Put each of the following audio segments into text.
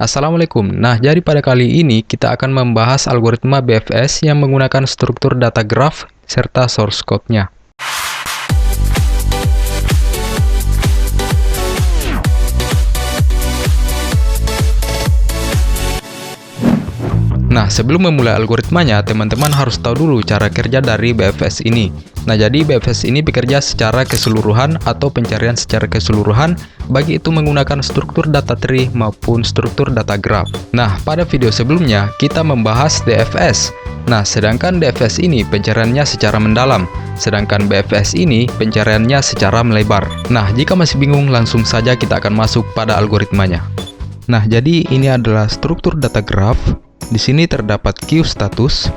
Assalamualaikum. Nah, jadi pada kali ini kita akan membahas algoritma BFS yang menggunakan struktur data graph serta source code-nya. Nah, sebelum memulai algoritmanya, teman-teman harus tahu dulu cara kerja dari BFS ini. Nah, jadi BFS ini bekerja secara keseluruhan atau pencarian secara keseluruhan, baik itu menggunakan struktur data tree maupun struktur data graph. Nah, pada video sebelumnya kita membahas DFS. Nah, sedangkan DFS ini pencariannya secara mendalam, sedangkan BFS ini pencariannya secara melebar. Nah, jika masih bingung, langsung saja kita akan masuk pada algoritmanya. Nah, jadi ini adalah struktur data graph. Di sini terdapat queue status.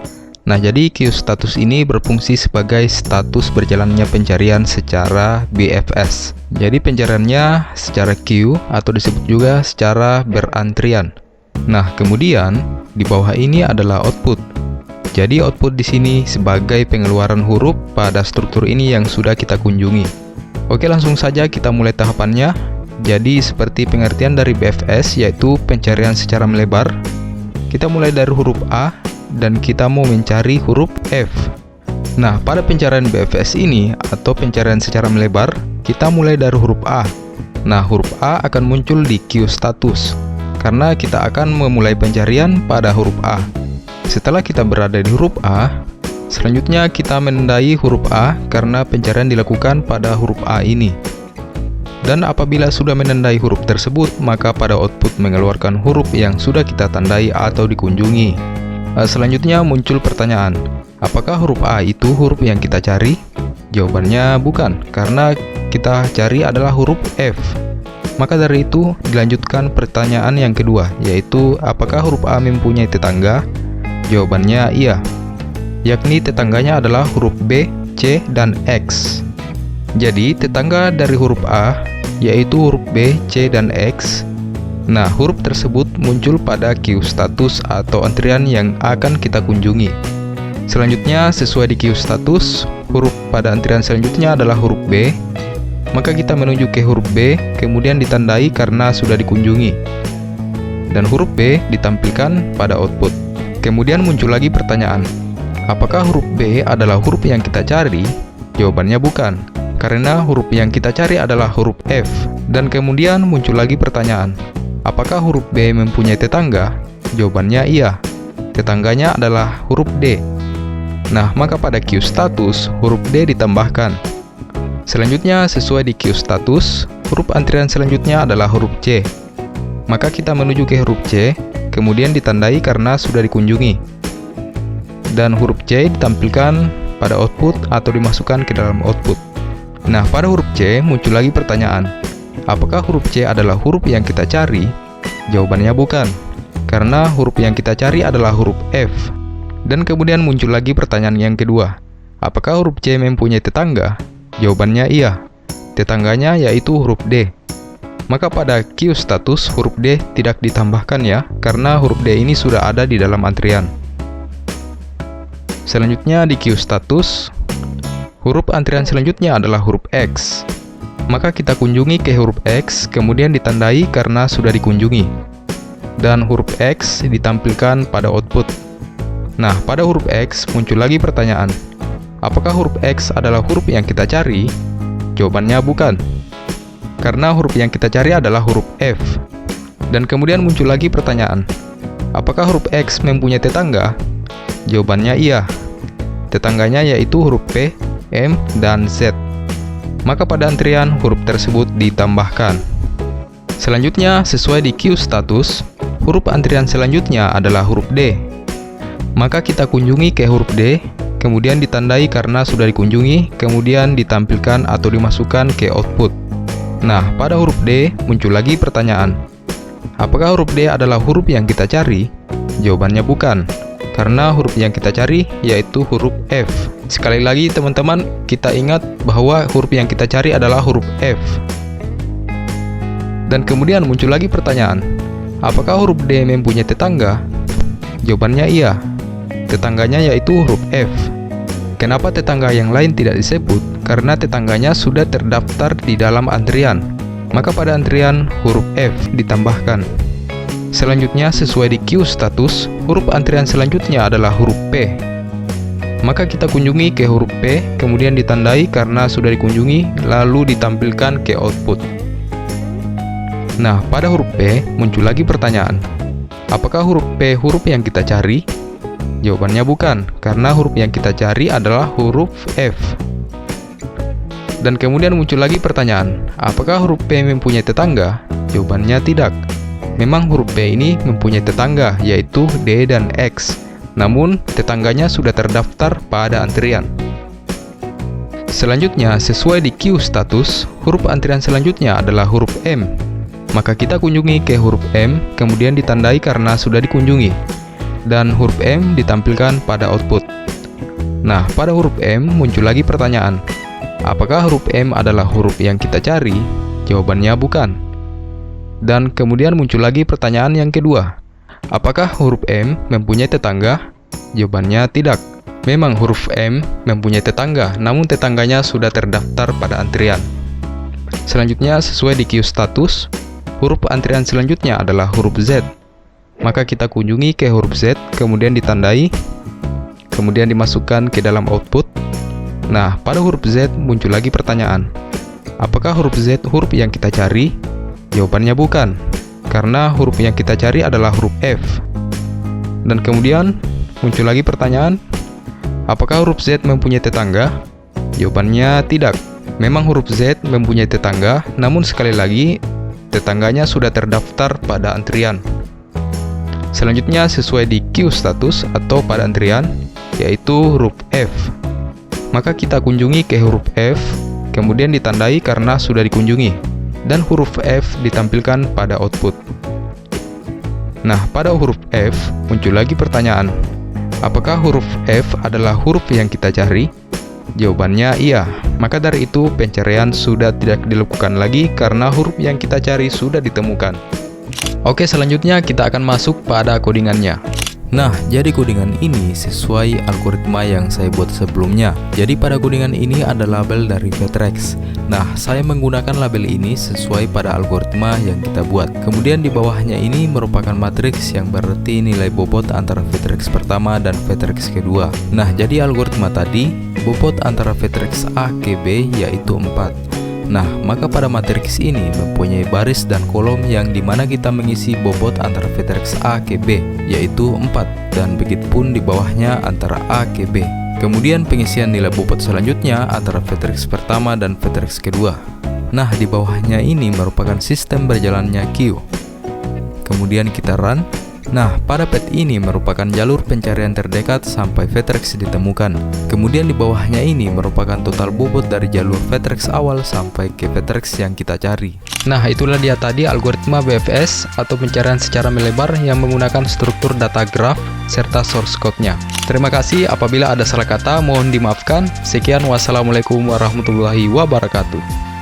Nah, jadi queue status ini berfungsi sebagai status berjalannya pencarian secara BFS. Jadi pencariannya secara queue atau disebut juga secara berantrian. Nah, kemudian di bawah ini adalah output. Jadi output di sini sebagai pengeluaran huruf pada struktur ini yang sudah kita kunjungi. Oke, langsung saja kita mulai tahapannya. Jadi seperti pengertian dari BFS yaitu pencarian secara melebar. Kita mulai dari huruf A dan kita mau mencari huruf F. Nah, pada pencarian BFS ini atau pencarian secara melebar, kita mulai dari huruf A. Nah, huruf A akan muncul di queue status karena kita akan memulai pencarian pada huruf A. Setelah kita berada di huruf A, selanjutnya kita menandai huruf A karena pencarian dilakukan pada huruf A ini. Dan apabila sudah menandai huruf tersebut, maka pada output mengeluarkan huruf yang sudah kita tandai atau dikunjungi. Selanjutnya muncul pertanyaan, apakah huruf A itu huruf yang kita cari? Jawabannya bukan, karena kita cari adalah huruf F. Maka dari itu dilanjutkan pertanyaan yang kedua, yaitu apakah huruf A mempunyai tetangga? Jawabannya iya, yakni tetangganya adalah huruf B, C, dan X. Jadi tetangga dari huruf A yaitu huruf B, C, dan X. Nah, huruf tersebut muncul pada queue status atau antrian yang akan kita kunjungi. Selanjutnya, sesuai di queue status, huruf pada antrian selanjutnya adalah huruf B. Maka kita menuju ke huruf B, kemudian ditandai karena sudah dikunjungi. Dan huruf B ditampilkan pada output. Kemudian muncul lagi pertanyaan, apakah huruf B adalah huruf yang kita cari? Jawabannya bukan, karena huruf yang kita cari adalah huruf F. Dan kemudian muncul lagi pertanyaan, apakah huruf B mempunyai tetangga? Jawabannya iya, tetangganya adalah huruf D. Nah, maka pada queue status, huruf D ditambahkan. Selanjutnya, sesuai di queue status, huruf antrian selanjutnya adalah huruf C. Maka kita menuju ke huruf C, kemudian ditandai karena sudah dikunjungi. Dan huruf C ditampilkan pada output atau dimasukkan ke dalam output. Nah, pada huruf C muncul lagi pertanyaan, apakah huruf C adalah huruf yang kita cari? Jawabannya bukan, karena huruf yang kita cari adalah huruf F. Dan kemudian muncul lagi pertanyaan yang kedua, apakah huruf C mempunyai tetangga? Jawabannya iya, tetangganya yaitu huruf D. Maka pada queue status huruf D tidak ditambahkan ya, karena huruf D ini sudah ada di dalam antrian. Selanjutnya di queue status, huruf antrian selanjutnya adalah huruf X. Maka kita kunjungi ke huruf X, kemudian ditandai karena sudah dikunjungi. Dan huruf X ditampilkan pada output. Nah, pada huruf X muncul lagi pertanyaan, apakah huruf X adalah huruf yang kita cari? Jawabannya bukan, karena huruf yang kita cari adalah huruf F. Dan kemudian muncul lagi pertanyaan, apakah huruf X mempunyai tetangga? Jawabannya iya, tetangganya yaitu huruf P, M, dan Z. Maka pada antrian huruf tersebut ditambahkan. Selanjutnya, sesuai di queue status, huruf antrian selanjutnya adalah huruf D. Maka kita kunjungi ke huruf D, kemudian ditandai karena sudah dikunjungi, kemudian ditampilkan atau dimasukkan ke output. Nah, pada huruf D muncul lagi pertanyaan, apakah huruf D adalah huruf yang kita cari? Jawabannya bukan, karena huruf yang kita cari yaitu huruf F. Sekali lagi teman-teman, kita ingat bahwa huruf yang kita cari adalah huruf F. Dan kemudian muncul lagi pertanyaan, apakah huruf D mempunyai tetangga? Jawabannya iya, tetangganya yaitu huruf F. Kenapa tetangga yang lain tidak disebut? Karena tetangganya sudah terdaftar di dalam antrian. Maka pada antrian huruf F ditambahkan. Selanjutnya, sesuai di queue status, huruf antrian selanjutnya adalah huruf P. Maka kita kunjungi ke huruf P, kemudian ditandai karena sudah dikunjungi, lalu ditampilkan ke output. Nah, pada huruf P muncul lagi pertanyaan. Apakah huruf P huruf yang kita cari? Jawabannya bukan, karena huruf yang kita cari adalah huruf F. Dan kemudian muncul lagi pertanyaan, apakah huruf P mempunyai tetangga? Jawabannya tidak. Memang huruf P ini mempunyai tetangga, yaitu D dan X. Namun, tetangganya sudah terdaftar pada antrian. Selanjutnya, sesuai di queue status, huruf antrian selanjutnya adalah huruf M. Maka kita kunjungi ke huruf M, kemudian ditandai karena sudah dikunjungi. Dan huruf M ditampilkan pada output. Nah, pada huruf M muncul lagi pertanyaan. Apakah huruf M adalah huruf yang kita cari? Jawabannya bukan. Dan kemudian muncul lagi pertanyaan yang kedua. Apakah huruf M mempunyai tetangga? Jawabannya tidak. Memang huruf M mempunyai tetangga, namun tetangganya sudah terdaftar pada antrian. Selanjutnya, sesuai di queue status, huruf antrian selanjutnya adalah huruf Z. Maka kita kunjungi ke huruf Z, kemudian ditandai, kemudian dimasukkan ke dalam output. Nah, pada huruf Z muncul lagi pertanyaan. Apakah huruf Z huruf yang kita cari? Jawabannya bukan, karena huruf yang kita cari adalah huruf F. Dan kemudian muncul lagi pertanyaan, apakah huruf Z mempunyai tetangga? Jawabannya tidak. Memang huruf Z mempunyai tetangga, namun sekali lagi tetangganya sudah terdaftar pada antrian. Selanjutnya, sesuai di queue status atau pada antrian, yaitu huruf F. Maka kita kunjungi ke huruf F, kemudian ditandai karena sudah dikunjungi. Dan huruf F ditampilkan pada output. Nah, pada huruf F muncul lagi pertanyaan. Apakah huruf F adalah huruf yang kita cari? Jawabannya iya. Maka dari itu pencarian sudah tidak dilakukan lagi karena huruf yang kita cari sudah ditemukan. Oke, selanjutnya kita akan masuk pada codingannya. Nah, jadi codingan ini sesuai algoritma yang saya buat sebelumnya. Jadi pada codingan ini ada label dari Vectrex. Nah, saya menggunakan label ini sesuai pada algoritma yang kita buat. Kemudian di bawahnya ini merupakan matriks yang berarti nilai bobot antara Vectrex pertama dan Vectrex kedua. Nah, jadi algoritma tadi, bobot antara Vectrex A ke B yaitu 4. Nah, maka pada matriks ini mempunyai baris dan kolom yang dimana kita mengisi bobot antara Vectrex A ke B, yaitu 4, dan begitupun di bawahnya antara A ke B. Kemudian pengisian nilai bobot selanjutnya antara Vectrex pertama dan Vectrex kedua. Nah, di bawahnya ini merupakan sistem berjalannya queue. Kemudian kita run. Nah, pada pet ini merupakan jalur pencarian terdekat sampai Vectrex ditemukan. Kemudian di bawahnya ini merupakan total bobot dari jalur Vectrex awal sampai ke Vectrex yang kita cari. Nah, itulah dia tadi algoritma BFS atau pencarian secara melebar yang menggunakan struktur data graph serta source code-nya. Terima kasih, apabila ada salah kata mohon dimaafkan. Sekian, wassalamualaikum warahmatullahi wabarakatuh.